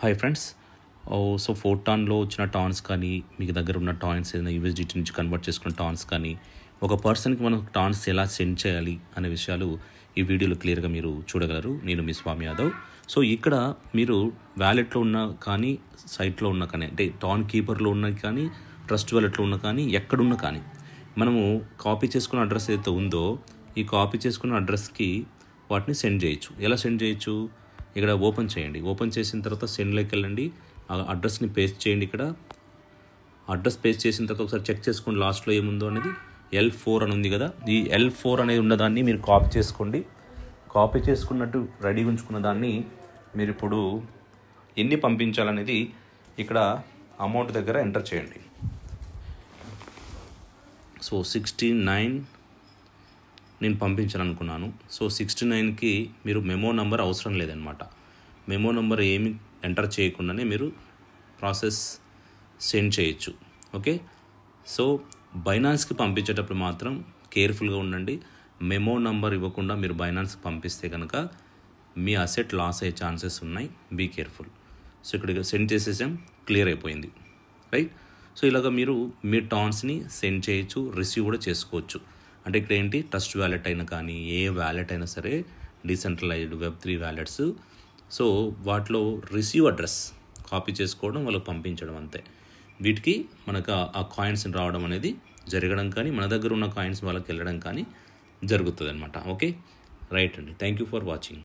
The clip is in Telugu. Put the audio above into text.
Hi friends. సో ఫోర్టాన్లో వచ్చిన టాన్స్ కానీ మీకు దగ్గర ఉన్న టాయిన్స్ ఏదైనా యూఎస్డిటీ నుంచి కన్వర్ట్ చేసుకున్న టాన్స్ కానీ ఒక పర్సన్కి మనం టాన్స్ ఎలా సెండ్ చేయాలి అనే విషయాలు ఈ వీడియోలో క్లియర్గా మీరు చూడగలరు. నేను మీ స్వామి యాదవ్. సో ఇక్కడ మీరు వ్యాలెట్లో ఉన్న కానీ సైట్లో ఉన్న కానీ అంటే టాన్ కీపర్లో ఉన్న కానీ ట్రస్ట్ వ్యాలెట్లో ఉన్న కానీ ఎక్కడున్నా కానీ మనము కాపీ చేసుకున్న అడ్రస్ ఏదైతే ఉందో ఈ కాపీ చేసుకున్న అడ్రస్కి వాటిని సెండ్ చేయొచ్చు. ఎలా సెండ్ చేయొచ్చు? ఇక్కడ ఓపెన్ చేయండి. ఓపెన్ చేసిన తర్వాత సెండ్లోకి వెళ్ళండి. ఆ అడ్రస్ని పేస్ట్ చేయండి. ఇక్కడ అడ్రస్ పేస్ట్ చేసిన తర్వాత ఒకసారి చెక్ చేసుకోండి లాస్ట్లో ఏముందో అనేది. L4 అని ఉంది కదా, ఈ L4 అనేది ఉన్నదాన్ని మీరు కాపీ చేసుకోండి. కాపీ చేసుకున్నట్టు రెడీగా ఉంచుకున్న దాన్ని మీరు ఇప్పుడు ఎన్ని పంపించాలనేది ఇక్కడ అమౌంట్ దగ్గర ఎంటర్ చేయండి. సో 69 నేను పంపించాలనుకున్నాను. సో 69కి మీరు మెమో నెంబర్ అవసరం లేదనమాట. మెమో నెంబర్ ఏమి ఎంటర్ చేయకుండానే మీరు ప్రాసెస్ సెండ్ చేయొచ్చు. ఓకే. సో బైనాన్స్కి పంపించేటప్పుడు మాత్రం కేర్ఫుల్గా ఉండండి. మెమో నెంబర్ ఇవ్వకుండా మీరు బైనాన్స్కి పంపిస్తే కనుక మీ అసెట్ లాస్ అయ్యే ఛాన్సెస్ ఉన్నాయి. Be careful. సో ఇక్కడ సెండ్ చేసేసాం, క్లియర్ అయిపోయింది, రైట్. సో ఇలాగ మీరు మీ టాన్స్ని సెండ్ చేయొచ్చు, రిసీవ్ కూడా చేసుకోవచ్చు. అంటే ఇక్కడ ఏంటి, ట్రస్ట్ వ్యాలెట్ అయినా కానీ ఏ వ్యాలెట్ అయినా సరే, డీసెంట్రలైజ్డ్ Web3 వ్యాలెట్స్, సో వాటిలో రిసీవ్ అడ్రస్ కాపీ చేసుకోవడం, వాళ్ళకి పంపించడం, అంతే. వీటికి మనకు ఆ కాయిన్స్ని రావడం అనేది జరగడం కానీ మన దగ్గర ఉన్న కాయిన్స్ వాళ్ళకి వెళ్ళడం కానీ జరుగుతుంది అనమాట. ఓకే, రైట్ అండి. Thank you for watching.